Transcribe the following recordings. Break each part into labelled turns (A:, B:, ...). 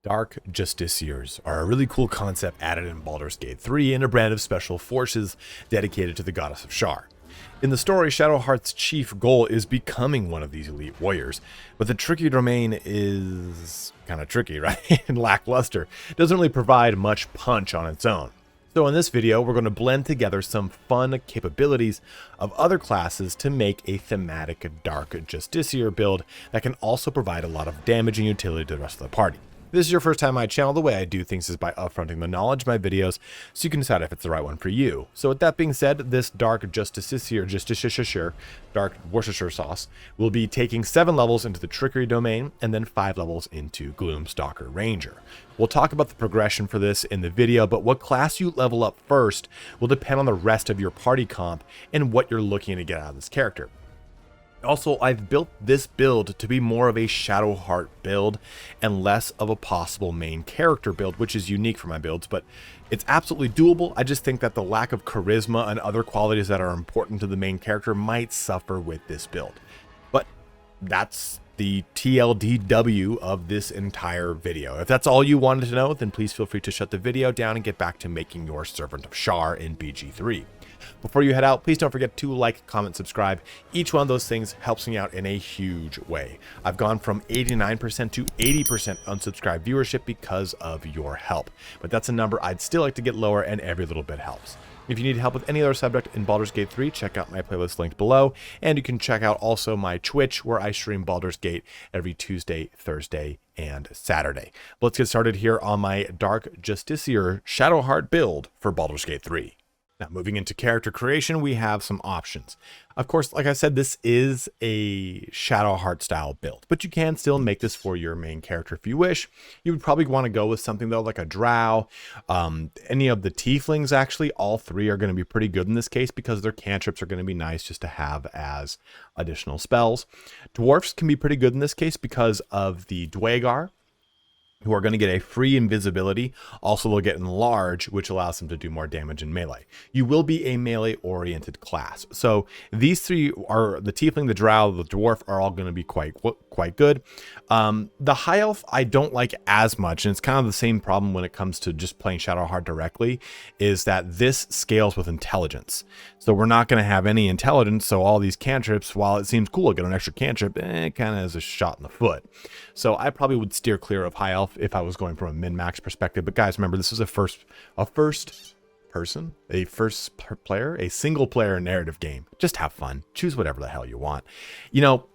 A: Dark Justiciars are a really cool concept added in Baldur's Gate 3 and a brand of special forces dedicated to the goddess of Shar. In the story, Shadowheart's chief goal is becoming one of these elite warriors, but the Trickery Domain is kind of tricky, right? And lackluster. It doesn't really provide much punch on its own. So in this video, we're going to blend together some fun capabilities of other classes to make a thematic Dark Justiciar build that can also provide a lot of damage and utility to the rest of the party. If this is your first time on my channel, the way I do things is by upfronting the knowledge of my videos so you can decide if it's the right one for you. So with that being said, this Dark Justiciar, Dark Worcestershire sauce, will be taking 7 levels into the Trickery Domain and then 5 levels into Gloomstalker Ranger. We'll talk about the progression for this in the video, but what class you level up first will depend on the rest of your party comp and what you're looking to get out of this character. Also, I've built this build to be more of a Shadowheart build and less of a possible main character build, which is unique for my builds, but it's absolutely doable. I just think that the lack of charisma and other qualities that are important to the main character might suffer with this build. But that's the TLDW of this entire video. If that's all you wanted to know, then please feel free to shut the video down and get back to making your Servant of Shar in BG3. Before you head out, please don't forget to like, comment, subscribe. Each one of those things helps me out in a huge way. I've gone from 89% to 80% unsubscribed viewership because of your help. But that's a number I'd still like to get lower, and every little bit helps. If you need help with any other subject in Baldur's Gate 3, check out my playlist linked below. And you can check out also my Twitch, where I stream Baldur's Gate every Tuesday, Thursday, and Saturday. Let's get started here on my Dark Justiciar Shadowheart build for Baldur's Gate 3. Now, moving into character creation, we have some options. Of course, like I said, this is a Shadowheart style build, but you can still make this for your main character if you wish. You would probably want to go with something though, like a drow, any of the tieflings. Actually, all 3 are going to be pretty good in this case because their cantrips are going to be nice just to have as additional spells. Dwarfs can be pretty good in this case because of the Dwagar, who are going to get a free invisibility. Also, they'll get enlarge, which allows them to do more damage in melee. You will be a melee-oriented class. So these 3 are the tiefling, the drow, the dwarf are all going to be quite good. The high elf I don't like as much, and it's kind of the same problem when it comes to just playing Shadowheart directly, is that this scales with intelligence. So we're not going to have any intelligence, so all these cantrips, while it seems cool to get an extra cantrip, it kind of is a shot in the foot. So I probably would steer clear of high elf if I was going from a min-max perspective. But guys, remember, this is a first player, a single player narrative game. Just have fun. Choose whatever the hell you want. You know,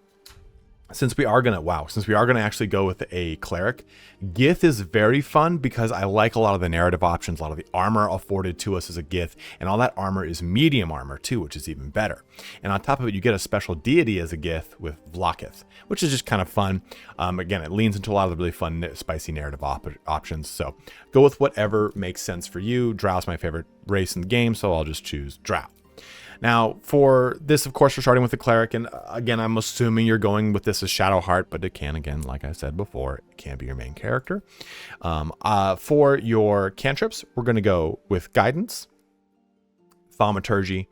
A: since we are gonna actually go with a cleric, Gith is very fun because I like a lot of the narrative options, a lot of the armor afforded to us as a Gith, and all that armor is medium armor too, which is even better. And on top of it, you get a special deity as a Gith with Vlaakith, which is just kind of fun. Again, it leans into a lot of the really fun, spicy narrative options. So go with whatever makes sense for you. Drow's my favorite race in the game, so I'll just choose Drow. Now, for this, of course, we're starting with the cleric, and again, I'm assuming you're going with this as Shadowheart, but it can, again, like I said before, it can be your main character. For your cantrips, we're going to go with Guidance, Thaumaturgy,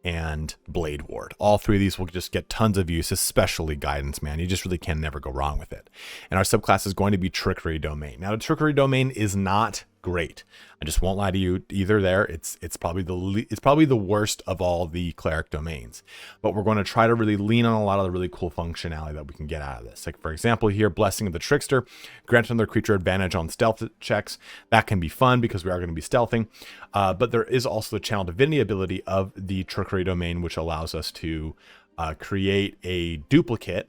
A: and Blade Ward. All 3 of these will just get tons of use, especially Guidance, man. You just really can never go wrong with it. And our subclass is going to be Trickery Domain. Now, the Trickery Domain is not great. I just won't lie to you either there. It's probably the worst of all the cleric domains. But we're going to try to really lean on a lot of the really cool functionality that we can get out of this. Like, for example, here, Blessing of the Trickster, grant another creature advantage on stealth checks. That can be fun because we are going to be stealthing. But there is also the Channel Divinity ability of the Trickery Domain, which allows us to create a duplicate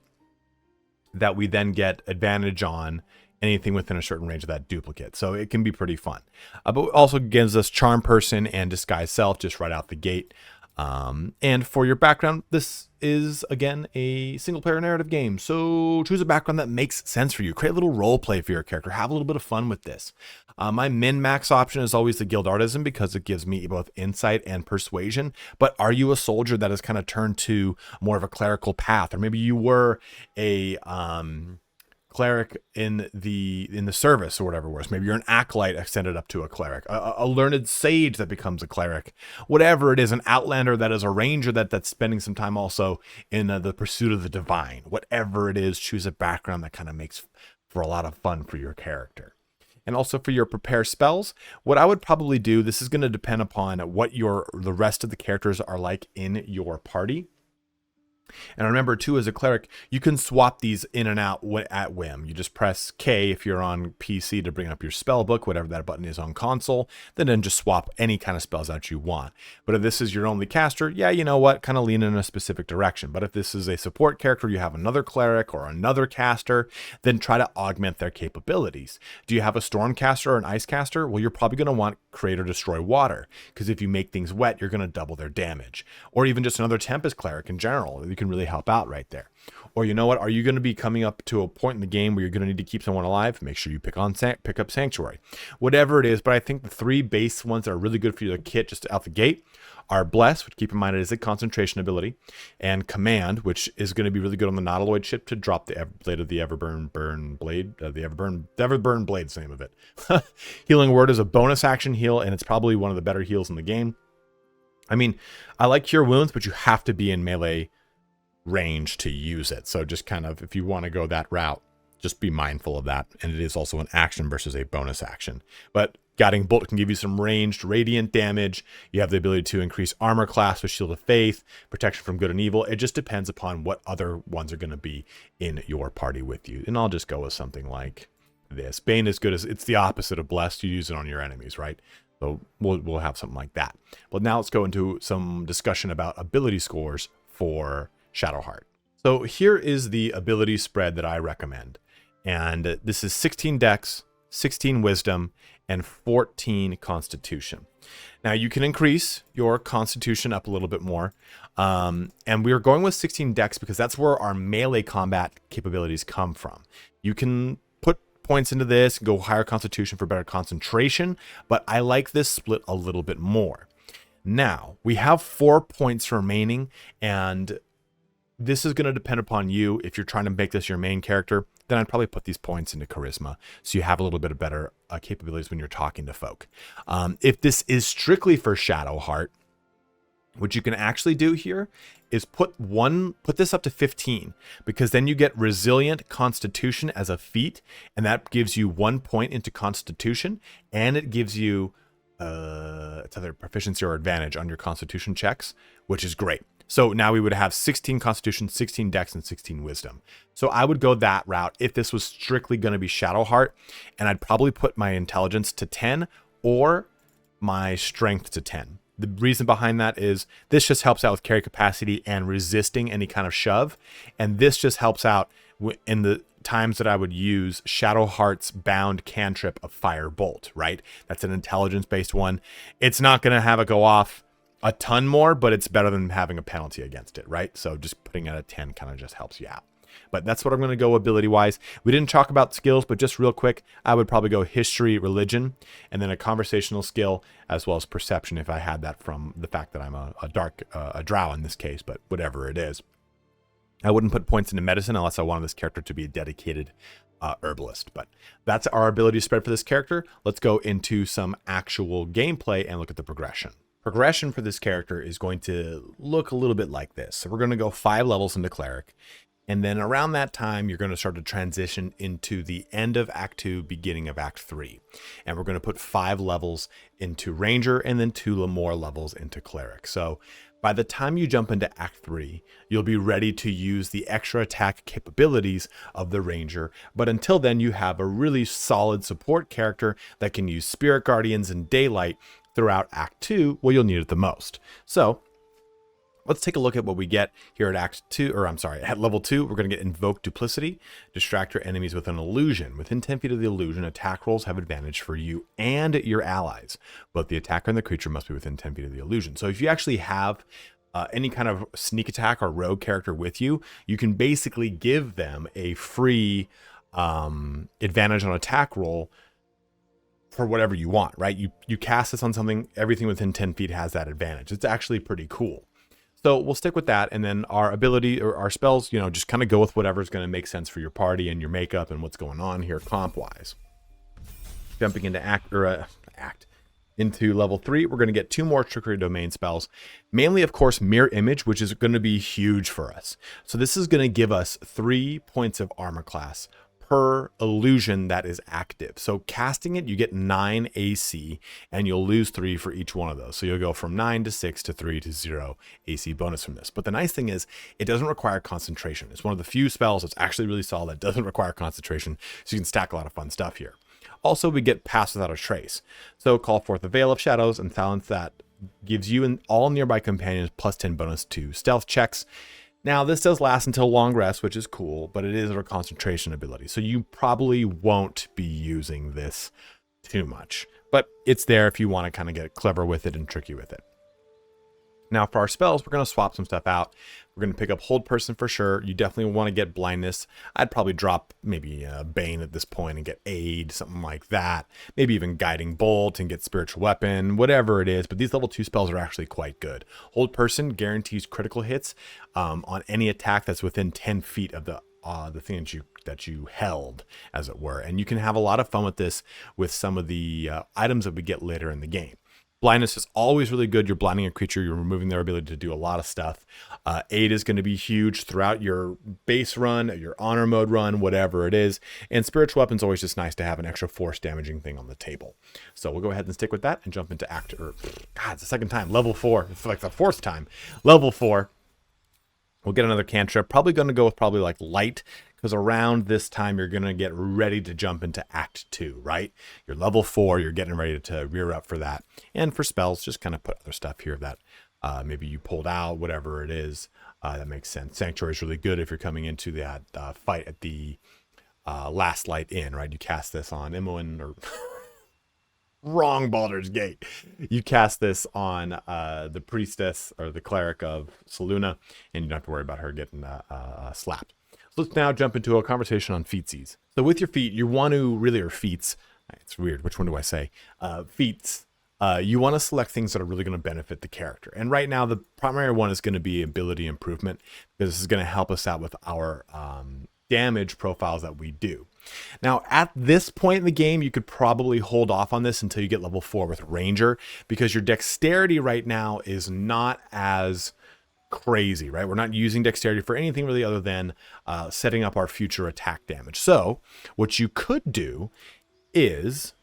A: that we then get advantage on anything within a certain range of that duplicate. So it can be pretty fun. But it also gives us Charm Person and Disguise Self just right out the gate. And for your background, this is, again, a single player narrative game. So choose a background that makes sense for you. Create a little role play for your character. Have a little bit of fun with this. My min-max option is always the Guild Artisan because it gives me both insight and persuasion. But are you a soldier that has kind of turned to more of a clerical path? Or maybe you were a cleric in the service or whatever it was. Maybe you're an acolyte extended up to a cleric, a learned sage that becomes a cleric, whatever it is, an outlander that is a ranger that's spending some time also in the pursuit of the divine. Whatever it is, choose a background that kind of makes for a lot of fun for your character. And also for your prepare spells, what I would probably do, this is going to depend upon what the rest of the characters are like in your party. And remember too, as a cleric, you can swap these in and out at whim. You just press K if you're on PC to bring up your spell book, whatever that button is on console, then just swap any kind of spells that you want. But if this is your only caster, yeah, you know what, kind of lean in a specific direction. But if this is a support character, you have another cleric or another caster, then try to augment their capabilities. Do you have a storm caster or an ice caster? Well, you're probably going to want create or destroy water, because if you make things wet, you're going to double their damage. Or even just another tempest cleric in general. You can really help out right there. Or you know what, are you going to be coming up to a point in the game where you're going to need to keep someone alive? Make sure you pick up Sanctuary, whatever it is. But I think the three base ones that are really good for your kit just out the gate are Bless, which keep in mind it is a concentration ability, and Command, which is going to be really good on the Nautiloid ship to drop the blade of the Everburn blade, the Everburn blade's the name of it. Healing Word is a bonus action heal, and it's probably one of the better heals in the game. I mean, I like Cure Wounds, but you have to be in melee range to use it. So just kind of, if you want to go that route, just be mindful of that. And it is also an action versus a bonus action. But Guiding Bolt can give you some ranged radiant damage. You have the ability to increase armor class with Shield of Faith, protection from good and evil. It just depends upon what other ones are going to be in your party with you. And I'll just go with something like this. Bane is good as, it's the opposite of Blessed. You use it on your enemies, right? So we'll have something like that. But now let's go into some discussion about ability scores for Shadowheart. So here is the ability spread that I recommend. And this is 16 Dex, 16 Wisdom, and 14 Constitution. Now you can increase your Constitution up a little bit more. And we are going with 16 Dex because that's where our melee combat capabilities come from. You can put points into this, go higher Constitution for better concentration, but I like this split a little bit more. Now, we have 4 points remaining, and this is going to depend upon you. If you're trying to make this your main character, then I'd probably put these points into Charisma so you have a little bit of better capabilities when you're talking to folk. If this is strictly for Shadowheart, what you can actually do here is put this up to 15, because then you get Resilient Constitution as a feat, and that gives you 1 point into Constitution, and it gives you it's either proficiency or advantage on your Constitution checks, which is great. So now we would have 16 Constitution, 16 Dex, and 16 Wisdom. So I would go that route if this was strictly going to be Shadowheart, and I'd probably put my Intelligence to 10 or my Strength to 10. The reason behind that is this just helps out with carry capacity and resisting any kind of shove, and this just helps out in the times that I would use Shadowheart's bound cantrip of Firebolt, right? That's an intelligence-based one. It's not going to have it go off a ton more, but it's better than having a penalty against it, right? So just putting it at 10 kind of just helps you out. But that's what I'm going to go ability-wise. We didn't talk about skills, but just real quick, I would probably go History, Religion, and then a conversational skill, as well as Perception if I had that from the fact that I'm a drow in this case, but whatever it is. I wouldn't put points into Medicine unless I wanted this character to be a dedicated herbalist. But that's our ability spread for this character. Let's go into some actual gameplay and look at the progression. Progression for this character is going to look a little bit like this. So we're going to go 5 levels into Cleric. And then around that time, you're going to start to transition into the end of Act 2, beginning of Act 3. And we're going to put 5 levels into Ranger and then 2 more levels into Cleric. So by the time you jump into Act 3, you'll be ready to use the extra attack capabilities of the Ranger. But until then, you have a really solid support character that can use Spirit Guardians and Daylight throughout Act 2, where you'll need it the most. So let's take a look at what we get here at at level 2. We're going to get Invoke Duplicity, distract your enemies with an illusion. Within 10 feet of the illusion, attack rolls have advantage for you and your allies. Both the attacker and the creature must be within 10 feet of the illusion. So if you actually have any kind of sneak attack or rogue character with you, you can basically give them a free advantage on attack roll for whatever you want, right? You cast this on something, everything within 10 feet has that advantage. It's actually pretty cool. So we'll stick with that, and then our ability or our spells, just kind of go with whatever's going to make sense for your party and your makeup and what's going on here comp-wise. Jumping into into level 3, we're going to get 2 more Trickery Domain spells, mainly, of course, Mirror Image, which is going to be huge for us. So this is going to give us 3 points of armor class per illusion that is active. So casting it, you get 9 AC, and you'll lose 3 for each one of those. So you'll go from 9 to 6 to 3 to 0 AC bonus from this. But the nice thing is it doesn't require concentration. It's one of the few spells that's actually really solid that doesn't require concentration, so you can stack a lot of fun stuff here. Also, we get Pass Without a Trace. So call forth the Veil of Shadows and silence that. Gives you and all nearby companions plus 10 bonus to stealth checks. Now, this does last until long rest, which is cool, but it is a concentration ability. So you probably won't be using this too much. But it's there if you want to kind of get clever with it and tricky with it. Now, for our spells, we're going to swap some stuff out. We're going to pick up Hold Person for sure. You definitely want to get Blindness. I'd probably drop maybe Bane at this point and get Aid, something like that. Maybe even Guiding Bolt and get Spiritual Weapon, whatever it is. But these level 2 spells are actually quite good. Hold Person guarantees critical hits on any attack that's within 10 feet of the thing that you held, as it were. And you can have a lot of fun with this with some of the items that we get later in the game. Blindness is always really good. You're blinding a creature. You're removing their ability to do a lot of stuff. Aid is going to be huge throughout your base run, your honor mode run, whatever it is. And Spiritual Weapon's always just nice to have an extra force damaging thing on the table. So we'll go ahead and stick with that and jump into it's the second time. Level 4. It's like the fourth time. Level 4. We'll get another cantrip. Probably going to go with like Light, because around this time you're going to get ready to jump into Act 2, right? You're level 4, you're getting ready to rear up for that. And for spells, just kind of put other stuff here that maybe you pulled out, whatever it is. That makes sense. Sanctuary is really good if you're coming into that fight at the Last Light Inn, right? You cast this on Imoen, or wrong Baldur's Gate. You cast this on the priestess or the cleric of Selûne, and you don't have to worry about her getting slapped. So let's now jump into a conversation on featsies. So with your feat, you want to really, or feats, it's weird, which one do I say? Feats, you want to select things that are really going to benefit the character. And right now, the primary one is going to be ability improvement, because this is going to help us out with our damage profiles that we do. Now, at this point in the game, you could probably hold off on this until you get level 4 with Ranger, because your dexterity right now is not as crazy, right? We're not using dexterity for anything really other than setting up our future attack damage. So what you could do is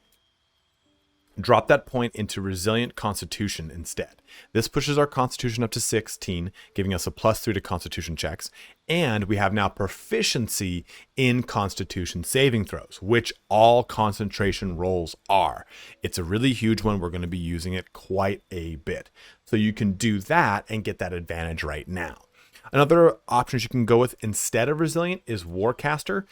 A: drop that point into Resilient Constitution instead. This pushes our Constitution up to 16, giving us a +3 to Constitution checks. And we have now proficiency in Constitution saving throws, which all concentration rolls are. It's a really huge one. We're going to be using it quite a bit. So you can do that and get that advantage right now. Another options you can go with instead of Resilient is Warcaster,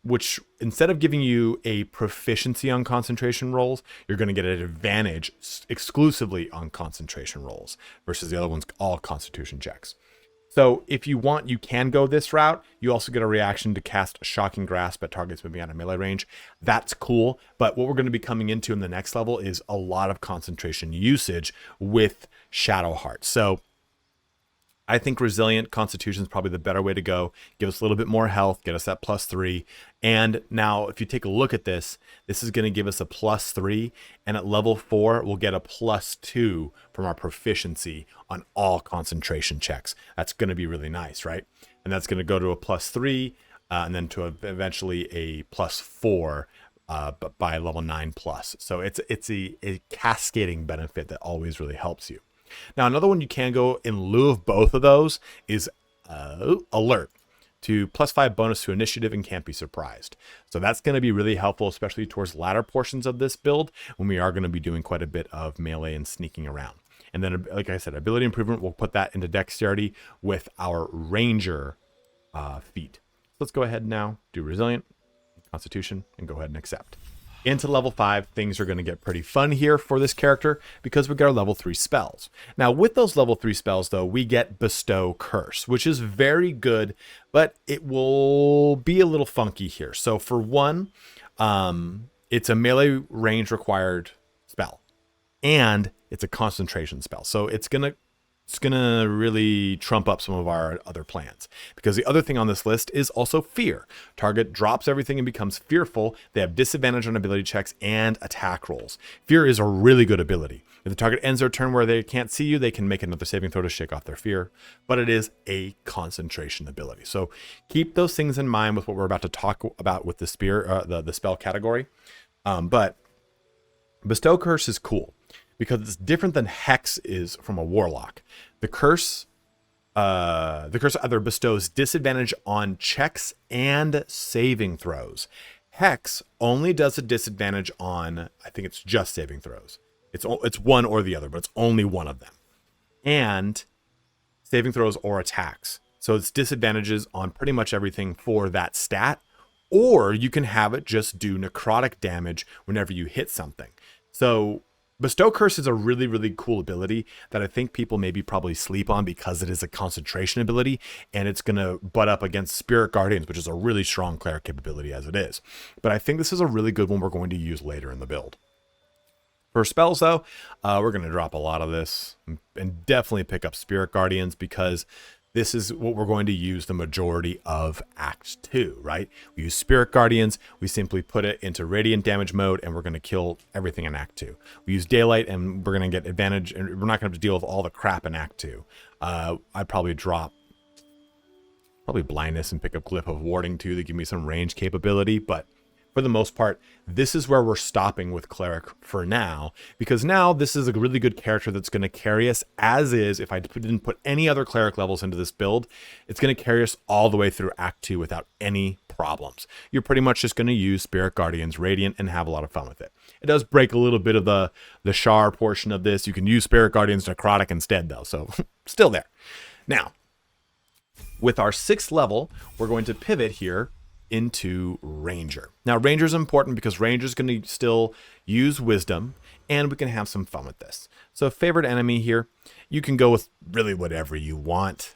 A: which instead of giving you a proficiency on concentration rolls, you're going to get an advantage exclusively on concentration rolls versus the other ones all Constitution checks. So if you want, you can go this route. You also get a reaction to cast Shocking Grasp at targets moving out of melee range. That's cool, but what we're going to be coming into in the next level is a lot of concentration usage with Shadowheart. So I think Resilient Constitution is probably the better way to go. Give us a little bit more health, get us that +3. And now if you take a look at this, this is going to give us a +3. And at level 4, we'll get a +2 from our proficiency on all concentration checks. That's going to be really nice, right? And that's going to go to a +3 and then to eventually a +4 but by level 9+. So it's a cascading benefit that always really helps you. Now, another one you can go in lieu of both of those is Alert, to +5 bonus to initiative and Can't Be Surprised. So that's going to be really helpful, especially towards latter portions of this build when we are going to be doing quite a bit of melee and sneaking around. And then, like I said, ability improvement, we'll put that into dexterity with our Ranger feat. Let's go ahead now, do Resilient, Constitution, and go ahead and accept. Into level 5, things are going to get pretty fun here for this character because we got our level 3 spells. Now, with those level 3 spells, though, we get Bestow Curse, which is very good, but it will be a little funky here. So for one, it's a melee range required spell, and it's a concentration spell. So it's going to it's going to really trump up some of our other plans. Because the other thing on this list is also fear. Target drops everything and becomes fearful. They have disadvantage on ability checks and attack rolls. Fear is a really good ability. If the target ends their turn where they can't see you, they can make another saving throw to shake off their fear. But it is a concentration ability. So keep those things in mind with what we're about to talk about with the the spell category. But Bestow Curse is cool, because it's different than Hex is from a Warlock. The curse either bestows disadvantage on checks and saving throws. Hex only does a disadvantage on, I think it's just saving throws. It's one or the other, but it's only one of them. And saving throws or attacks. So it's disadvantages on pretty much everything for that stat. Or you can have it just do necrotic damage whenever you hit something. So Bestow Curse is a really, really cool ability that I think people maybe probably sleep on because it is a concentration ability, and it's going to butt up against Spirit Guardians, which is a really strong cleric capability as it is. But I think this is a really good one we're going to use later in the build. For spells, though, we're going to drop a lot of this and definitely pick up Spirit Guardians, because this is what we're going to use the majority of Act 2, right? We use Spirit Guardians, we simply put it into Radiant damage mode, and we're going to kill everything in Act 2. We use Daylight, and we're going to get advantage, and we're not going to have to deal with all the crap in Act 2. I'd probably drop Blindness and pick up Glyph of Warding too to give me some range capability, but for the most part, this is where we're stopping with Cleric for now, because now this is a really good character that's going to carry us as is. If I didn't put any other Cleric levels into this build, it's going to carry us all the way through Act 2 without any problems. You're pretty much just going to use Spirit Guardians Radiant and have a lot of fun with it. It does break a little bit of the Shar portion of this. You can use Spirit Guardians Necrotic instead, though, so still there. Now, with our 6th level, we're going to pivot here into Ranger. Now, Ranger is important because Ranger is going to still use Wisdom, and we can have some fun with this. So, favorite enemy here, you can go with really whatever you want.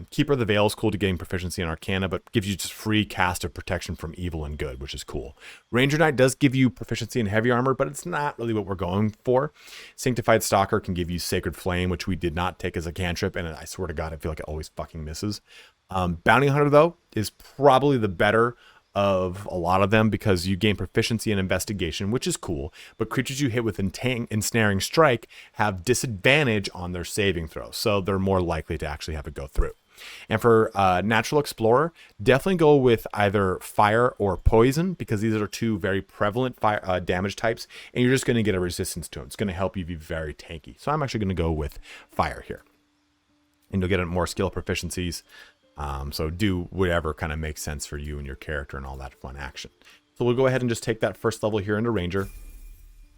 A: Keeper of the Veil is cool to gain proficiency in Arcana, but gives you just free cast of protection from evil and good, which is cool. Ranger Knight does give you proficiency in heavy armor, but it's not really what we're going for. Sanctified Stalker can give you Sacred Flame, which we did not take as a cantrip, and I swear to God, I feel like it always fucking misses. Bounty Hunter, though, is probably the better of a lot of them because you gain proficiency in investigation, which is cool, but creatures you hit with ensnaring strike have disadvantage on their saving throws, so they're more likely to actually have it go through. And for Natural Explorer, definitely go with either fire or poison, because these are two very prevalent fire damage types, and you're just going to get a resistance to them. It's going to help you be very tanky. So I'm actually going to go with fire here, and you'll get more skill proficiencies. So do whatever kind of makes sense for you and your character and all that fun action. So we'll go ahead and just take that first level here into Ranger,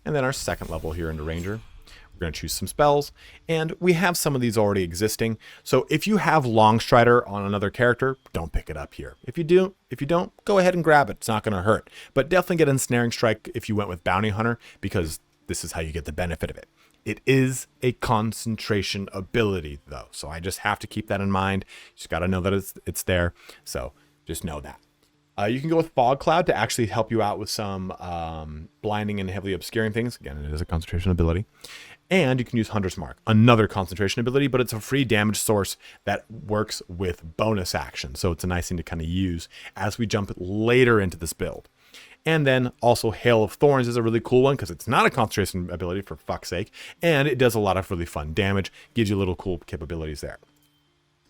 A: and then our second level here into Ranger. We're going to choose some spells, and we have some of these already existing. So if you have Longstrider on another character, don't pick it up here. If you don't, go ahead and grab it. It's not going to hurt. But definitely get Ensnaring Strike if you went with Bounty Hunter, because this is how you get the benefit of it. It is a concentration ability, though, so I just have to keep that in mind. You just got to know that it's there, so just know that. You can go with Fog Cloud to actually help you out with some blinding and heavily obscuring things. Again, it is a concentration ability. And you can use Hunter's Mark, another concentration ability, but it's a free damage source that works with bonus action, so it's a nice thing to kind of use as we jump later into this build. And then also Hail of Thorns is a really cool one because it's not a concentration ability, for fuck's sake, and it does a lot of really fun damage, gives you little cool capabilities there.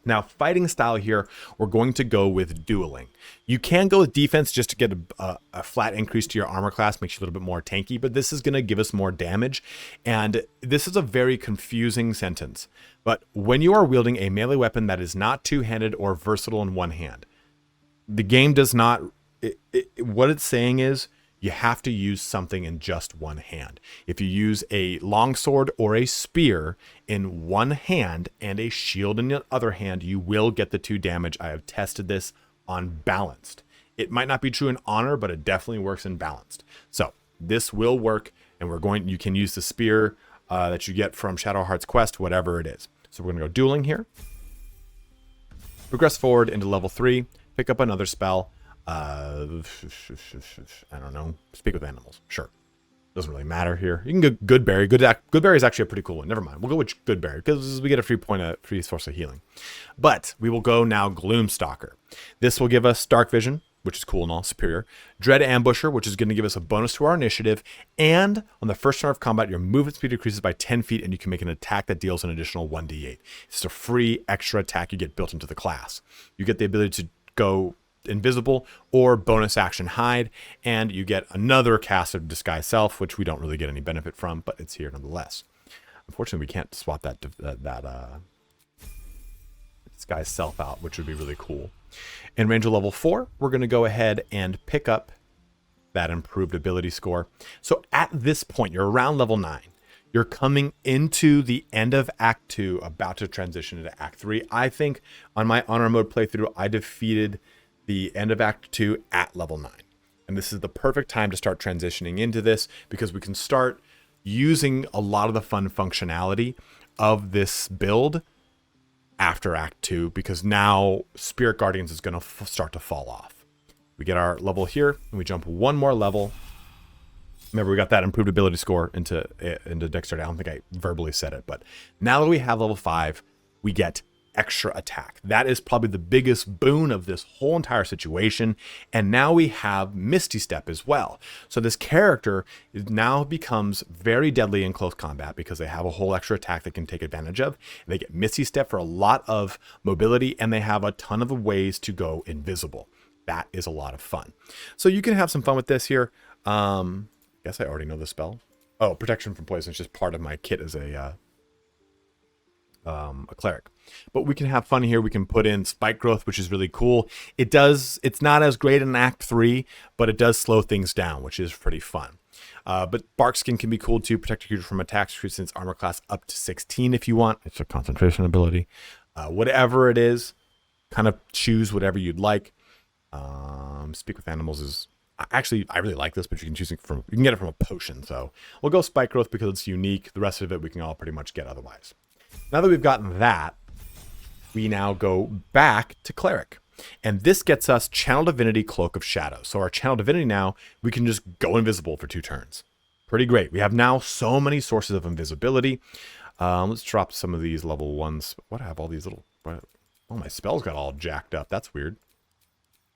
A: Now, fighting style here, we're going to go with dueling. You can go with defense just to get a flat increase to your armor class, makes you a little bit more tanky, but this is going to give us more damage, and this is a very confusing sentence. But when you are wielding a melee weapon that is not two-handed or versatile in one hand, the game does not... what it's saying is you have to use something in just one hand. If you use a longsword or a spear in one hand and a shield in the other hand, you will get the 2 damage. I have tested this on balanced. It might not be true in honor, but it definitely works in balanced. So this will work, and you can use the spear that you get from Shadowheart's quest, whatever it is. So we're going to go dueling here. Progress forward into level 3, pick up another spell. I don't know. Speak with animals. Sure. Doesn't really matter here. You can go Goodberry. Goodberry is actually a pretty cool one. Never mind. We'll go with Goodberry because we get a free source of healing. But we will go now Gloomstalker. This will give us Dark Vision, which is cool and all, superior. Dread Ambusher, which is going to give us a bonus to our initiative. And on the first turn of combat, your movement speed decreases by 10 feet, and you can make an attack that deals an additional 1d8. It's a free extra attack you get built into the class. You get the ability to go invisible or bonus action hide, and you get another cast of Disguise Self, which we don't really get any benefit from, but it's here nonetheless. Unfortunately, we can't swap that Disguise Self out, which would be really cool. In Ranger level 4, we're going to go ahead and pick up that improved ability score. So at this point, you're around level 9. You're coming into the end of Act 2, about to transition into Act 3. I think on my Honor Mode playthrough, I defeated the end of Act 2 at level 9. And this is the perfect time to start transitioning into this because we can start using a lot of the fun functionality of this build after Act 2, because now Spirit Guardians is going to start to fall off. We get our level here, and we jump one more level. Remember, we got that improved ability score into Dexterity. I don't think I verbally said it, but now that we have level 5, we get extra attack. That is probably the biggest boon of this whole entire situation. And now we have Misty Step as well. So this character now becomes very deadly in close combat because they have a whole extra attack they can take advantage of. They get Misty Step for a lot of mobility, and they have a ton of ways to go invisible. That is a lot of fun. So you can have some fun with this here. I guess I already know the spell. Oh, protection from poison is just part of my kit as a cleric. But we can have fun here. We can put in spike growth, which is really cool. It's not as great in Act 3, but it does slow things down, which is pretty fun. But bark skin can be cool too. Protect your creature from attacks, increasing its armor class up to 16 if you want. It's a concentration ability. Whatever it is, kind of choose whatever you'd like. Speak with animals is actually, I really like this, but you can choose it from, you can get it from a potion. So we'll go spike growth because it's unique. The rest of it we can all pretty much get otherwise. Now that we've gotten that, we now go back to Cleric. And this gets us Channel Divinity, Cloak of Shadow. So our Channel Divinity now, we can just go invisible for 2 turns. Pretty great. We have now so many sources of invisibility. Let's drop some of these level 1s. What, I have all these little... Oh, my spells got all jacked up. That's weird.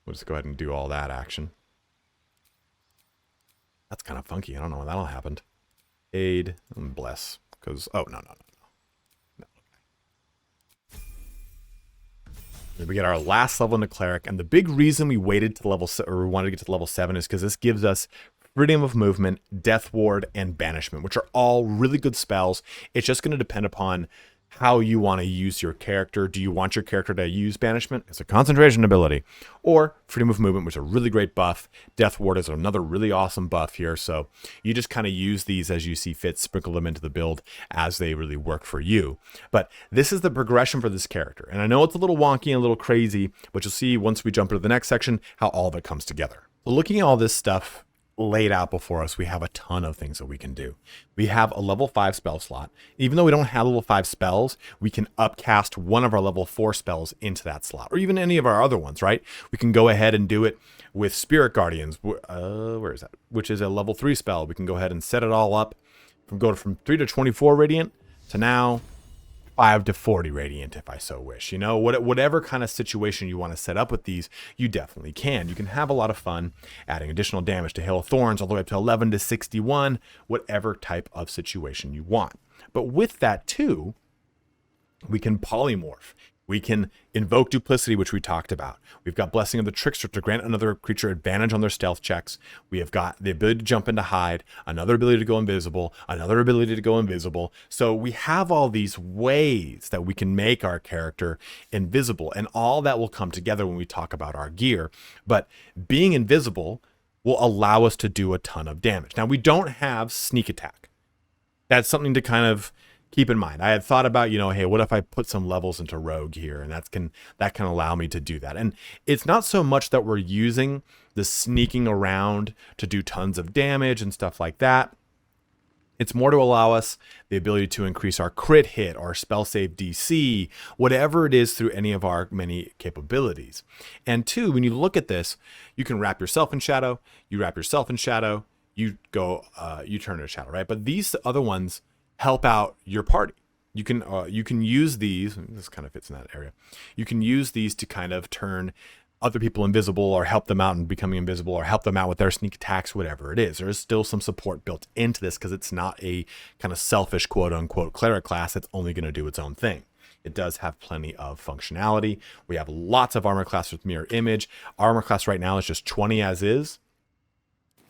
A: We'll just go ahead and do all that action. That's kind of funky. I don't know when that'll happen. Aid and bless. Because... Oh, no. We get our last level into Cleric, and the big reason we waited to level or we wanted to get to level 7 is because this gives us Freedom of Movement, Death Ward, and Banishment, which are all really good spells. It's just going to depend upon how you want to use your character. Do you want your character to use Banishment? It's a concentration ability. Or Freedom of Movement, which is a really great buff. Death Ward is another really awesome buff here. So you just kind of use these as you see fit, sprinkle them into the build as they really work for you. But this is the progression for this character. And I know it's a little wonky and a little crazy, but you'll see once we jump into the next section how all of it comes together. So looking at all this stuff laid out before us, we have a ton of things that we can do. We have a level 5 spell slot. Even though we don't have level 5 spells, we can upcast one of our level 4 spells into that slot, or even any of our other ones, right? We can go ahead and do it with Spirit Guardians. Where is that? Which is a level 3 spell. We can go ahead and set it all up from 3 to 24 radiant to now 5 to 40 radiant if I so wish. You know, whatever kind of situation you want to set up with these, you definitely can. You can have a lot of fun adding additional damage to Hail of Thorns all the way up to 11 to 61, whatever type of situation you want. But with that too, we can polymorph. We can invoke Duplicity, which we talked about. We've got Blessing of the Trickster to grant another creature advantage on their stealth checks. We have got the ability to jump into hide, another ability to go invisible, another ability to go invisible. So we have all these ways that we can make our character invisible, and all that will come together when we talk about our gear. But being invisible will allow us to do a ton of damage. Now, we don't have sneak attack. That's something to kind of keep in mind. I had thought about, hey, what if I put some levels into Rogue here, and that can allow me to do that. And it's not so much that we're using the sneaking around to do tons of damage and stuff like that. It's more to allow us the ability to increase our crit hit, our spell save DC, whatever it is through any of our many capabilities. And two, when you look at this, you can wrap yourself in shadow, you wrap yourself in shadow, you go, you turn to shadow, right? But these other ones help out your party. You can use these. This kind of fits in that area. You can use these to kind of turn other people invisible, or help them out in becoming invisible, or help them out with their sneak attacks, whatever it is. There is still some support built into this because it's not a kind of selfish quote unquote cleric class that's only going to do its own thing. It does have plenty of functionality. We have lots of armor class with mirror image. Armor class right now is just 20 as is,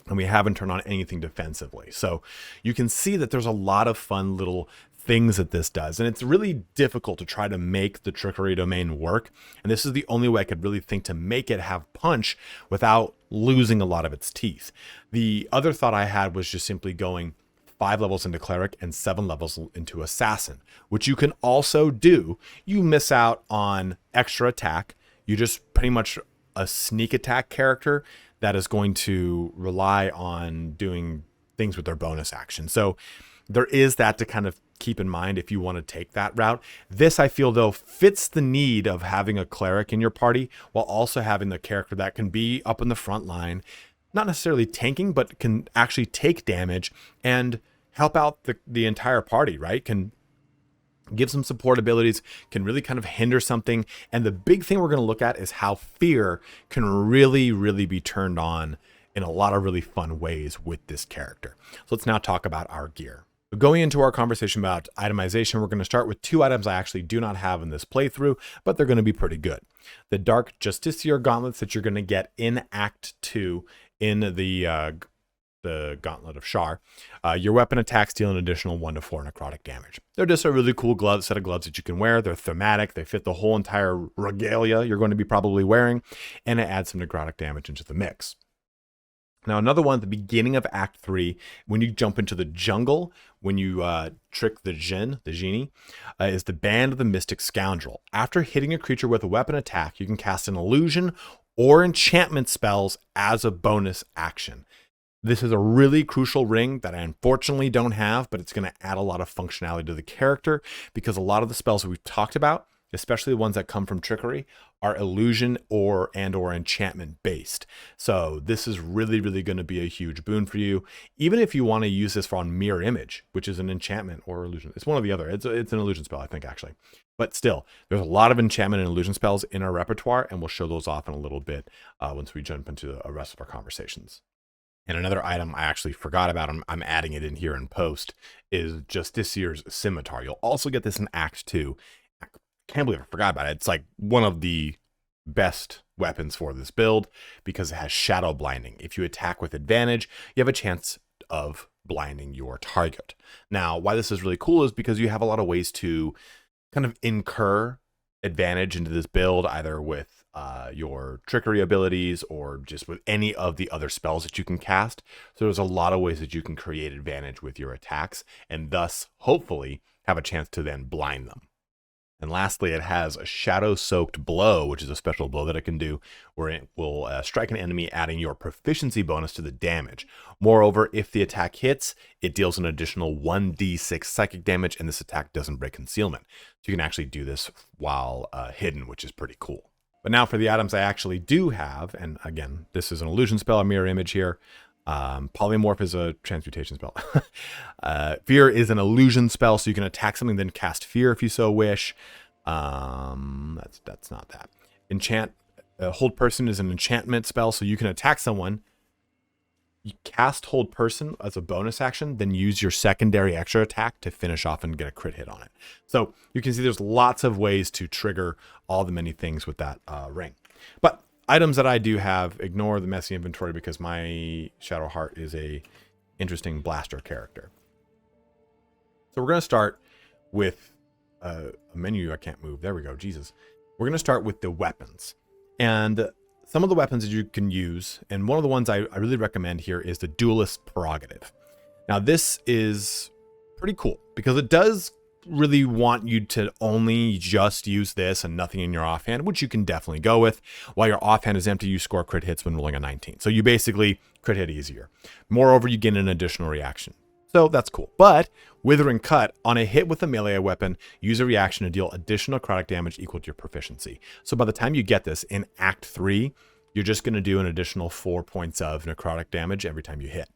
A: and we haven't turned on anything defensively. So you can see that there's a lot of fun little things that this does, and it's really difficult to try to make the Trickery Domain work, and this is the only way I could really think to make it have punch without losing a lot of its teeth. The other thought I had was just simply going 5 levels into Cleric and 7 levels into Assassin, which you can also do. You miss out on extra attack. You just pretty much a sneak attack character that is going to rely on doing things with their bonus action. So there is that to kind of keep in mind if you want to take that route. This, I feel, though, fits the need of having a cleric in your party while also having the character that can be up in the front line, not necessarily tanking, but can actually take damage and help out the entire party, right? Can give some support abilities, can really kind of hinder something. And the big thing we're going to look at is how fear can really, really be turned on in a lot of really fun ways with this character. So let's now talk about our gear. Going into our conversation about itemization, we're going to start with 2 items I actually do not have in this playthrough, but they're going to be pretty good. The Dark Justiciar gauntlets that you're going to get in Act 2 in the Gauntlet of Shar. Your weapon attacks deal an additional 1 to 4 necrotic damage. They're just a really cool set of gloves that you can wear. They're thematic. They fit the whole entire regalia you're going to be probably wearing, and it adds some necrotic damage into the mix. Now, another one at the beginning of Act 3, when you jump into the jungle, when you trick the genie, is the Band of the Mystic Scoundrel. After hitting a creature with a weapon attack, you can cast an illusion or enchantment spells as a bonus action. This is a really crucial ring that I unfortunately don't have, but it's going to add a lot of functionality to the character because a lot of the spells that we've talked about, especially the ones that come from Trickery, are illusion or enchantment based. So this is really, really going to be a huge boon for you, even if you want to use this for on mirror image, which is an enchantment or illusion. It's one or the other. It's an illusion spell, I think, actually. But still, there's a lot of enchantment and illusion spells in our repertoire, and we'll show those off in a little bit once we jump into the rest of our conversations. And another item I actually forgot about, I'm adding it in here in post, is Justiciar's Scimitar. You'll also get this in Act 2. I can't believe I forgot about it. It's like one of the best weapons for this build because it has shadow blinding. If you attack with advantage, you have a chance of blinding your target. Now, why this is really cool is because you have a lot of ways to kind of incur advantage into this build, either with your trickery abilities or just with any of the other spells that you can cast. So there's a lot of ways that you can create advantage with your attacks and thus hopefully have a chance to then blind them. And lastly, it has a shadow-soaked blow, which is a special blow that it can do, where it will strike an enemy, adding your proficiency bonus to the damage. Moreover, if the attack hits, it deals an additional 1d6 psychic damage, and this attack doesn't break concealment. So you can actually do this while hidden, which is pretty cool. But now for the items I actually do have, and again, this is an illusion spell, a mirror image here. Polymorph is a transmutation spell. Fear is an illusion spell, so you can attack something, then cast fear if you so wish. That's not that. Hold person is an enchantment spell, so you can attack someone. You cast hold person as a bonus action, then use your secondary extra attack to finish off and get a crit hit on it. So you can see there's lots of ways to trigger all the many things with that ring. But items that I do have, ignore the messy inventory because my Shadowheart is a interesting blaster character. So we're going to start with a menu I can't move. There we go. Jesus. We're going to start with the weapons. And some of the weapons that you can use, and one of the ones I really recommend here is the Duelist Prerogative. Now this is pretty cool because it does really want you to only just use this and nothing in your offhand, which you can definitely go with. While your offhand is empty, you score crit hits when rolling a 19. So you basically crit hit easier. Moreover, you get an additional reaction. So that's cool. But Withering Cut, on a hit with a melee weapon, use a reaction to deal additional necrotic damage equal to your proficiency. So by the time you get this in Act 3, you're just going to do an additional 4 points of necrotic damage every time you hit.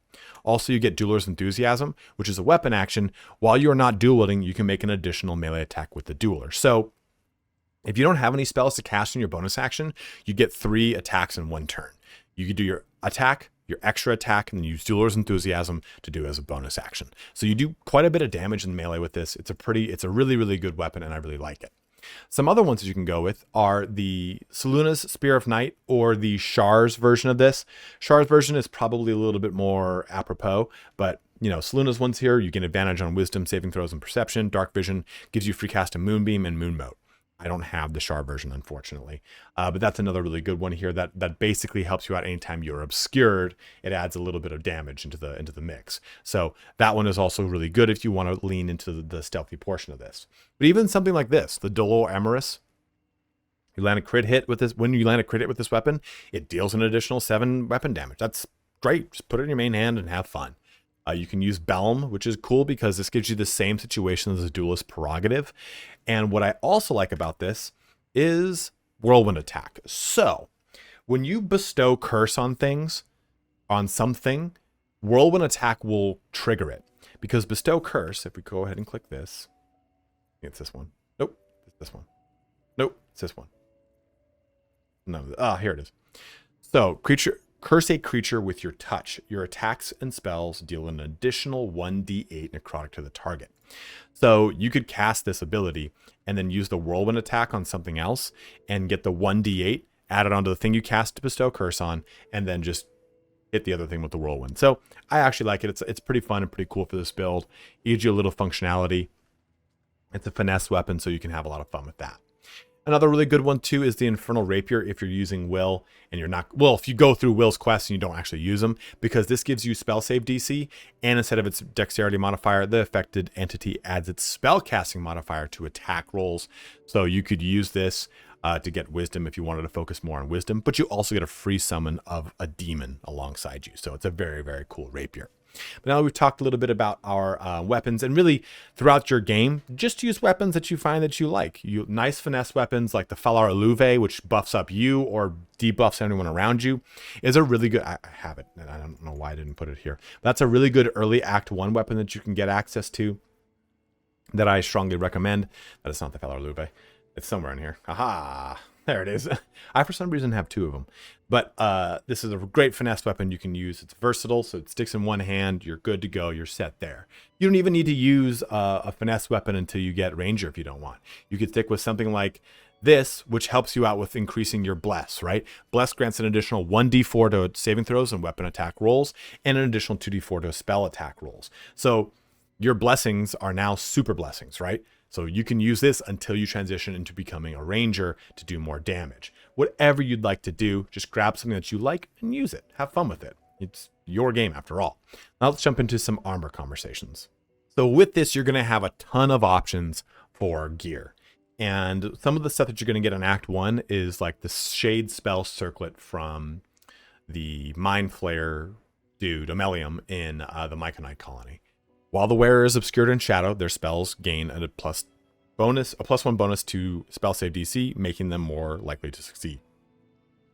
A: Also, you get Dueler's Enthusiasm, which is a weapon action. While you are not dual wielding, you can make an additional melee attack with the Dueler. So if you don't have any spells to cast in your bonus action, you get 3 attacks in 1 turn. You could do your attack, your extra attack, and then use Dueler's Enthusiasm to do as a bonus action. So you do quite a bit of damage in melee with this. It's a really, really good weapon, and I really like it. Some other ones that you can go with are the Selûne's Spear of Night or the Shar's version of this. Shar's version is probably a little bit more apropos, but you know, Selûne's ones here, you get advantage on Wisdom, Saving Throws, and Perception. Dark Vision gives you free cast of Moonbeam and Moon Mote. I don't have the Shar version, unfortunately. But that's another really good one here that basically helps you out anytime you're obscured. It adds a little bit of damage into the mix. So that one is also really good if you want to lean into the stealthy portion of this. But even something like this, the Dolor Emerus, you land a crit hit with this. When you land a crit hit with this weapon, it deals an additional 7 weapon damage. That's great. Just put it in your main hand and have fun. You can use Belm, which is cool because this gives you the same situation as a Duelist Prerogative. And what I also like about this is Whirlwind Attack. So when you bestow Curse on things, on something, Whirlwind Attack will trigger it. Because Bestow Curse, if we go ahead and click this, it's this one. Nope, it's this one. Nope, it's this one. No, here it is. So curse a creature with your touch. Your attacks and spells deal an additional 1d8 necrotic to the target. So you could cast this ability and then use the Whirlwind Attack on something else and get the 1d8 added onto the thing you cast to bestow curse on, and then just hit the other thing with the Whirlwind. So I actually like it. It's pretty fun and pretty cool for this build. It gives you a little functionality. It's a finesse weapon, so you can have a lot of fun with that. Another really good one too is the Infernal Rapier if you're using Will and you're not, well, if you go through Will's quests and you don't actually use them, because this gives you spell save DC, and instead of its dexterity modifier, the affected entity adds its spell casting modifier to attack rolls. So you could use this to get wisdom if you wanted to focus more on wisdom, but you also get a free summon of a demon alongside you. So it's a very, very cool rapier. But now we've talked a little bit about our weapons, and really throughout your game, just use weapons that you find that you like. Nice finesse weapons like the Falar Aluve, which buffs up you or debuffs anyone around you, is a really good, I have it, and I don't know why I didn't put it here. But that's a really good early Act 1 weapon that you can get access to that I strongly recommend. That is not the Falar Aluve. It's somewhere in here. Aha! There it is. I, for some reason, have 2 of them. But this is a great finesse weapon you can use. It's versatile, so it sticks in one hand. You're good to go. You're set there. You don't even need to use a finesse weapon until you get Ranger if you don't want. You could stick with something like this, which helps you out with increasing your Bless, right? Bless grants an additional 1d4 to saving throws and weapon attack rolls, and an additional 2d4 to spell attack rolls. So your blessings are now super blessings, right? So you can use this until you transition into becoming a ranger to do more damage. Whatever you'd like to do, just grab something that you like and use it. Have fun with it. It's your game after all. Now let's jump into some armor conversations. So with this, you're going to have a ton of options for gear. And some of the stuff that you're going to get in Act 1 is like the Shade Spell Circlet from the Mind Flayer dude, Ammelium, in the Myconite colony. While the wearer is obscured in shadow, their spells gain a plus 1 bonus to spell save DC, making them more likely to succeed.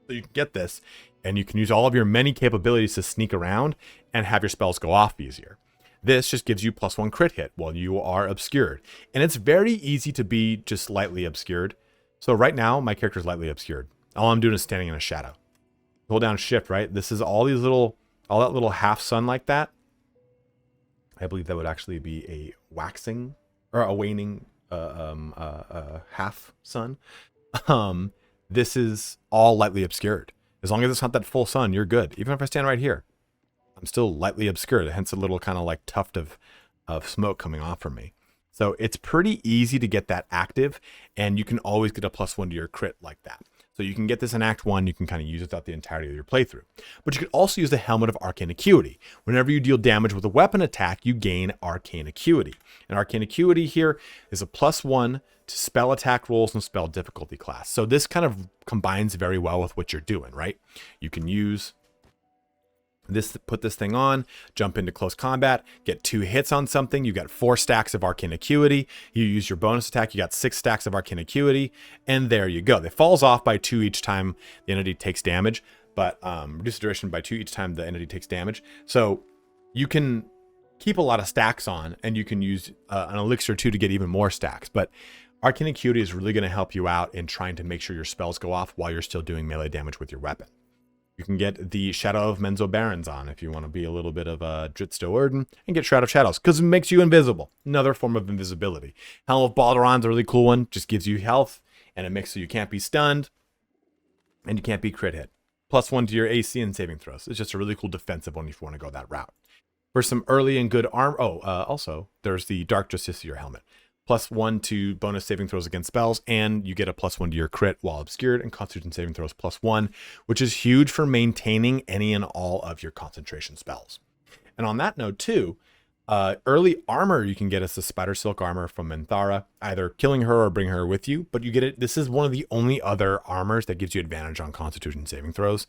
A: So you can get this, and you can use all of your many capabilities to sneak around and have your spells go off easier. This just gives you plus 1 crit hit while you are obscured. And it's very easy to be just lightly obscured. So right now, my character is lightly obscured. All I'm doing is standing in a shadow. Hold down shift, right? This is all that little half sun like that. I believe that would actually be a waxing or a waning half sun. This is all lightly obscured. As long as it's not that full sun, you're good. Even if I stand right here, I'm still lightly obscured, hence a little kind of like tuft of smoke coming off from me. So it's pretty easy to get that active, and you can always get a plus 1 to your crit like that. So you can get this in Act 1, you can kind of use it throughout the entirety of your playthrough. But you could also use the Helmet of Arcane Acuity. Whenever you deal damage with a weapon attack, you gain Arcane Acuity. And Arcane Acuity here is a plus 1 to spell attack rolls and spell difficulty class. So this kind of combines very well with what you're doing, right? You can use this, put this thing on, jump into close combat, get 2 hits on something. You got 4 stacks of Arcane Acuity. You use your bonus attack, you got 6 stacks of Arcane Acuity, and there you go. It falls off by 2 each time the entity takes damage, but reduce the duration by 2 each time the entity takes damage. So you can keep a lot of stacks on, and you can use an elixir too to get even more stacks. But Arcane Acuity is really going to help you out in trying to make sure your spells go off while you're still doing melee damage with your weapon. You can get the Shadow of Menzo Barons on if you want to be a little bit of a Dritsto Erden and get Shroud of Shadows because it makes you invisible. Another form of invisibility. Helm of Balduran's a really cool one. Just gives you health and it makes so you can't be stunned and you can't be crit hit. +1 to your AC and saving throws. It's just a really cool defensive one if you want to go that route. For some early and good armor. Also, there's the Dark Justiciar helmet. +1 to bonus saving throws against spells, and you get a +1 to your crit while obscured, and Constitution saving throws +1, which is huge for maintaining any and all of your concentration spells. And on that note too, early armor you can get as the Spider Silk armor from Minthara, either killing her or bring her with you, but you get it. This is one of the only other armors that gives you advantage on Constitution saving throws.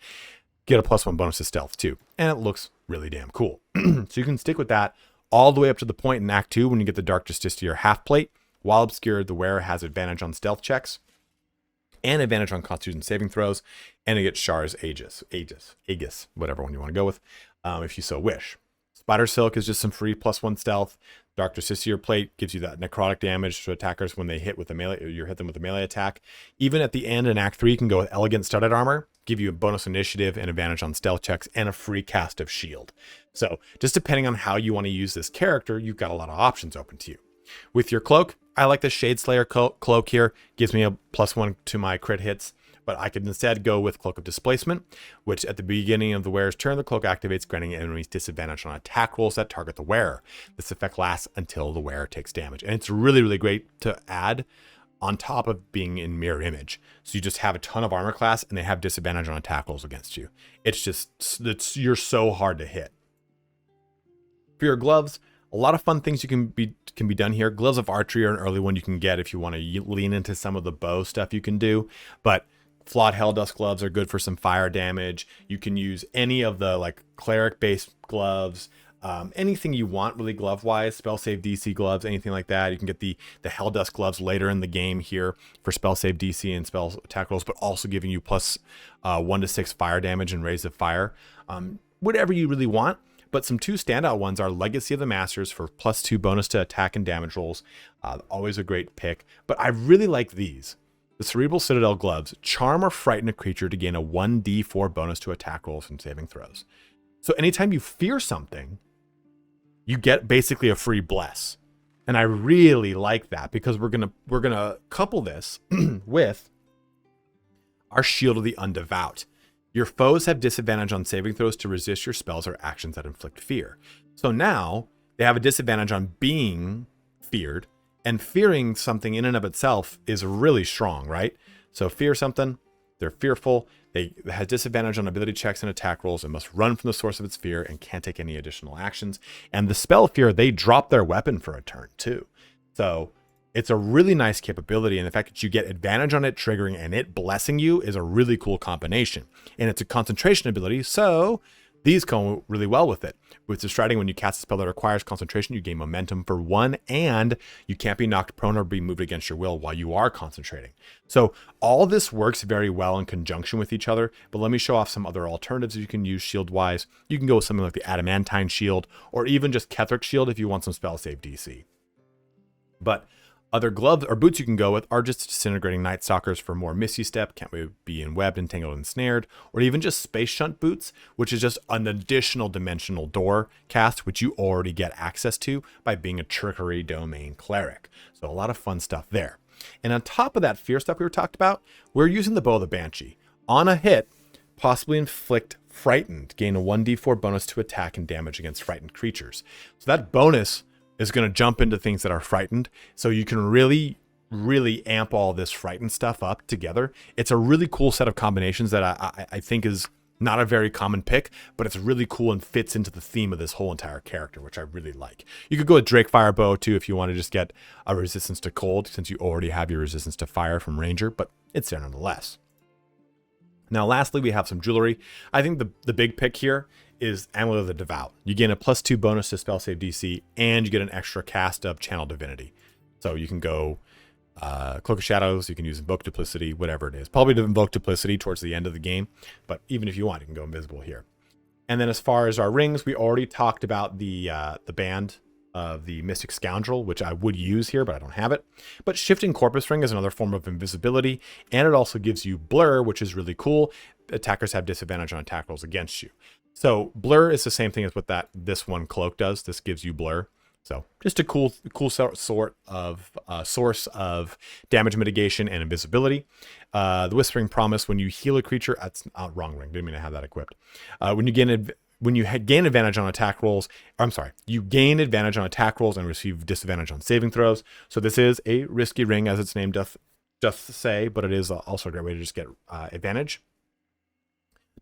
A: Get a +1 bonus to stealth too, and it looks really damn cool. So you can stick with that all the way up to the point in Act 2 when you get the Dark Justiciar half plate. While obscured, the wearer has advantage on stealth checks and advantage on Constitution saving throws, and it gets Shar's Aegis, whatever one you want to go with, if you so wish. Spider Silk is just some free +1 stealth. Dark Justiciar plate gives you that necrotic damage to attackers when they hit with a melee. You hit them with a melee attack. Even at the end in Act 3, you can go with Elegant Studded Armor, give you a bonus initiative and advantage on stealth checks, and a free cast of shield. So just depending on how you want to use this character, you've got a lot of options open to you. With your cloak, I like the Shade Slayer cloak here. Gives me a +1 to my crit hits, but I could instead go with Cloak of Displacement, which at the beginning of the wearer's turn, the cloak activates, granting enemies disadvantage on attack rolls that target the wearer. This effect lasts until the wearer takes damage, and it's really, really great to add on top of being in mirror image. So you just have a ton of armor class, and they have disadvantage on attack rolls against you. You're so hard to hit. For your gloves, a lot of fun things can be done here. Gloves of Archery are an early one you can get if you want to lean into some of the bow stuff you can do. But Flawed Helldust gloves are good for some fire damage. You can use any of the like cleric-based gloves, anything you want really glove-wise, spell save DC gloves, anything like that. You can get the Helldust gloves later in the game here for spell save DC and spell attack rolls, but also giving you +1 to 6 fire damage and raise of fire. Whatever you really want. But some 2 standout ones are Legacy of the Masters for +2 bonus to attack and damage rolls. Always a great pick. But I really like these. The Cerebral Citadel gloves charm or frighten a creature to gain a 1d4 bonus to attack rolls and saving throws. So anytime you fear something, you get basically a free bless. And I really like that because we're gonna couple this with our Shield of the Undevout. Your foes have disadvantage on saving throws to resist your spells or actions that inflict fear. So now they have a disadvantage on being feared, and fearing something in and of itself is really strong, right? So fear something, they're fearful, they have disadvantage on ability checks and attack rolls, and must run from the source of its fear and can't take any additional actions. And the spell fear, they drop their weapon for a turn too. So it's a really nice capability, and the fact that you get advantage on it triggering and it blessing you is a really cool combination. And it's a concentration ability, so these go really well with it. With Striding, when you cast a spell that requires concentration, you gain momentum for 1, and you can't be knocked prone or be moved against your will while you are concentrating. So all this works very well in conjunction with each other, but let me show off some other alternatives you can use shield-wise. You can go with something like the Adamantine Shield, or even just Ketheric Shield if you want some spell save DC. But other gloves or boots you can go with are just Disintegrating Night Stalkers for more Misty Step, can't be enwebbed, entangled, and snared, or even just Space Shunt boots, which is just an additional dimensional door cast, which you already get access to by being a Trickery Domain Cleric. So a lot of fun stuff there. And on top of that fear stuff we were talked about, we're using the Bow of the Banshee. On a hit, possibly inflict Frightened, gain a 1d4 bonus to attack and damage against frightened creatures. So that bonus is going to jump into things that are frightened. So you can really, really amp all this frightened stuff up together. It's a really cool set of combinations that I think is not a very common pick, but it's really cool and fits into the theme of this whole entire character, which I really like. You could go with Drakefire Bow too if you want to just get a resistance to cold, since you already have your resistance to fire from Ranger, but it's there nonetheless. Now, lastly, we have some jewelry. I think the big pick here is Amulet of the Devout. You gain a +2 bonus to spell save DC, and you get an extra cast of Channel Divinity. So you can go Cloak of Shadows, you can use Invoke Duplicity, whatever it is. Probably to Invoke Duplicity towards the end of the game, but even if you want, you can go Invisible here. And then as far as our rings, we already talked about the band of the Mystic Scoundrel, which I would use here, but I don't have it. But Shifting Corpus Ring is another form of invisibility, and it also gives you Blur, which is really cool. Attackers have disadvantage on attack rolls against you. So Blur is the same thing as what this one cloak does. This gives you Blur. So just a cool sort of source of damage mitigation and invisibility. The Whispering Promise, when you heal a creature, that's wrong ring. Didn't mean to have that equipped. When you gain advantage on attack rolls, you gain advantage on attack rolls and receive disadvantage on saving throws. So this is a risky ring, as its name doth say, but it is also a great way to just get advantage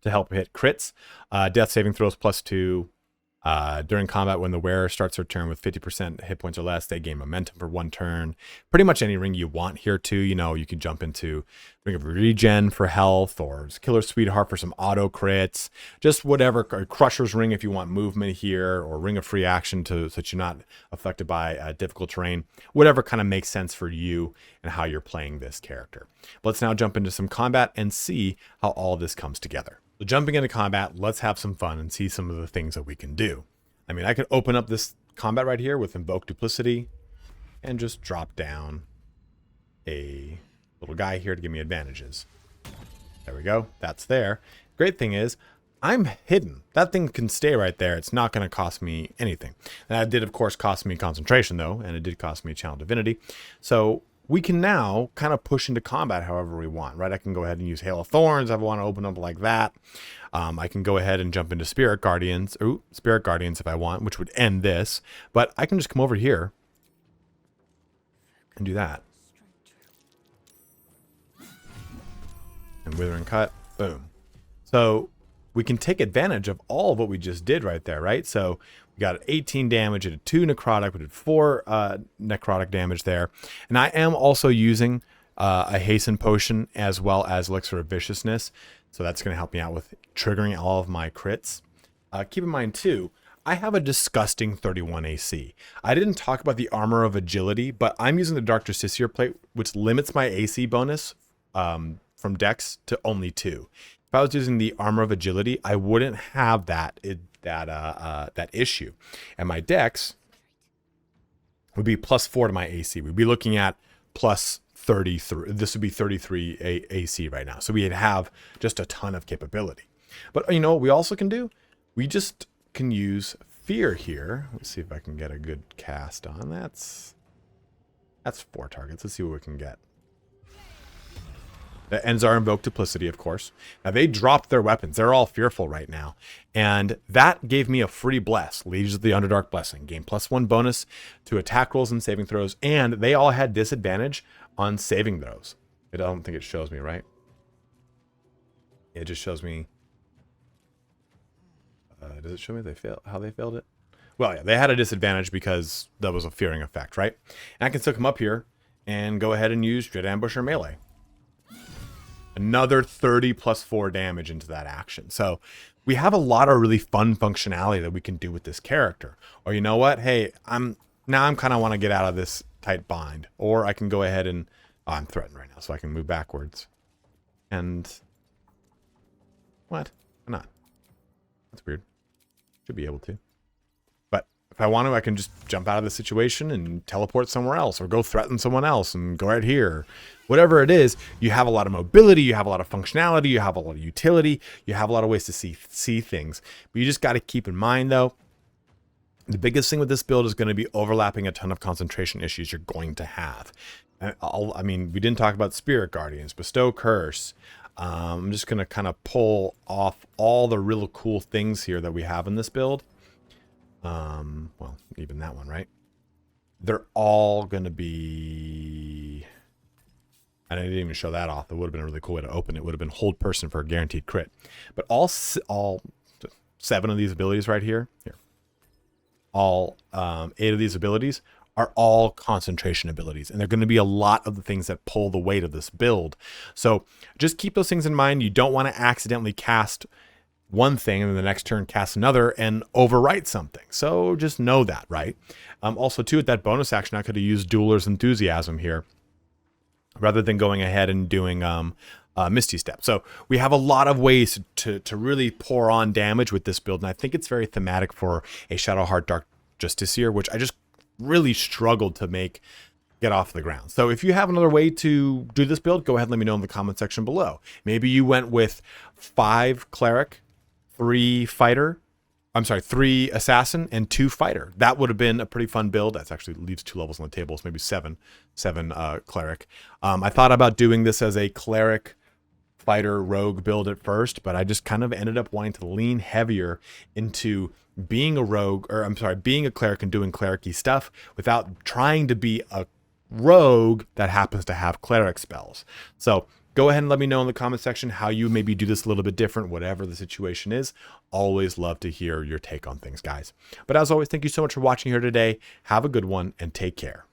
A: to help hit crits. Death saving throws +2. During combat, when the wearer starts their turn with 50% hit points or less, they gain momentum for 1 turn. Pretty much any ring you want here too. You know, you can jump into Ring of Regen for health, or Killer Sweetheart for some auto crits. Just whatever. Crusher's Ring if you want movement here, or Ring of Free Action so that you're not affected by difficult terrain. Whatever kind of makes sense for you and how you're playing this character. Let's now jump into some combat and see how all this comes together. So jumping into combat, let's have some fun and see some of the things that we can do. I mean, I could open up this combat right here with Invoke Duplicity and just drop down a little guy here to give me advantages. There we go. That's there. Great thing is, I'm hidden. That thing can stay right there. It's not going to cost me anything. That did, of course, cost me concentration, though, and it did cost me Channel Divinity. So we can now kind of push into combat however we want, right? I can go ahead and use Hail of Thorns if I want to open up like that. I can go ahead and jump into Spirit Guardians if I want, which would end this. But I can just come over here and do that. And Withering Cut, boom. So we can take advantage of all of what we just did right there, right? So we got 18 damage, it did 2 necrotic, we did 4 necrotic damage there. And I am also using a Hasten Potion as well as Elixir of Viciousness. So that's going to help me out with triggering all of my crits. Keep in mind too, I have a disgusting 31 AC. I didn't talk about the Armor of Agility, but I'm using the Dark Justiciar plate, which limits my AC bonus from Dex to only 2. If I was using the Armor of Agility, I wouldn't have that issue. And my Dex would be +4 to my AC. We'd be looking at +33. This would be 33 AC right now. So we'd have just a ton of capability. But you know what we also can do? We just can use Fear here. Let's see if I can get a good cast on. That's 4 targets. Let's see what we can get. That ends our Invoke Duplicity, of course. Now, they dropped their weapons. They're all fearful right now. And that gave me a free bless. Legions of the Underdark Blessing. Gain +1 bonus to attack rolls and saving throws. And they all had disadvantage on saving throws. I don't think it shows me, right? It just shows me... does it show me how they failed it? Well, yeah, they had a disadvantage because that was a fearing effect, right? And I can still come up here and go ahead and use Dread Ambush or Melee. Another 30 +4 damage into that action. So we have a lot of really fun functionality that we can do with this character. Or you know what? Hey, I'm kind of want to get out of this tight bind. Or I can go ahead and... Oh, I'm threatened right now, so I can move backwards. And... What? Why not? That's weird. Should be able to. But if I want to, I can just jump out of the situation and teleport somewhere else, or go threaten someone else and go right here. Whatever it is, you have a lot of mobility, you have a lot of functionality, you have a lot of utility, you have a lot of ways to see things. But you just got to keep in mind, though, the biggest thing with this build is going to be overlapping a ton of concentration issues you're going to have. I mean, we didn't talk about Spirit Guardians, Bestow Curse. I'm just going to kind of pull off all the real cool things here that we have in this build. Well, even that one, right? They're all going to be... And I didn't even show that off. That would have been a really cool way to open it. It would have been Hold Person for a guaranteed crit. But all 7 of these abilities right here, all 8 of these abilities are all concentration abilities. And they're going to be a lot of the things that pull the weight of this build. So just keep those things in mind. You don't want to accidentally cast one thing and then the next turn cast another and overwrite something. So just know that, right? Also, too, with that bonus action, I could have used Dueler's Enthusiasm here, rather than going ahead and doing Misty Step. So we have a lot of ways to really pour on damage with this build, and I think it's very thematic for a Shadowheart Dark Justiciar, which I just really struggled to get off the ground. So if you have another way to do this build, go ahead and let me know in the comment section below. Maybe you went with 5 Cleric, 3 Assassin, and 2 Fighter. That would have been a pretty fun build. That's actually leaves 2 levels on the table, so maybe 7 Cleric. I thought about doing this as a Cleric Fighter Rogue build at first, but I just kind of ended up wanting to lean heavier into being a rogue, or I'm sorry, being a cleric and doing cleric-y stuff without trying to be a rogue that happens to have cleric spells. So go ahead and let me know in the comment section how you maybe do this a little bit different, whatever the situation is. Always love to hear your take on things, guys. But as always, thank you so much for watching here today. Have a good one and take care.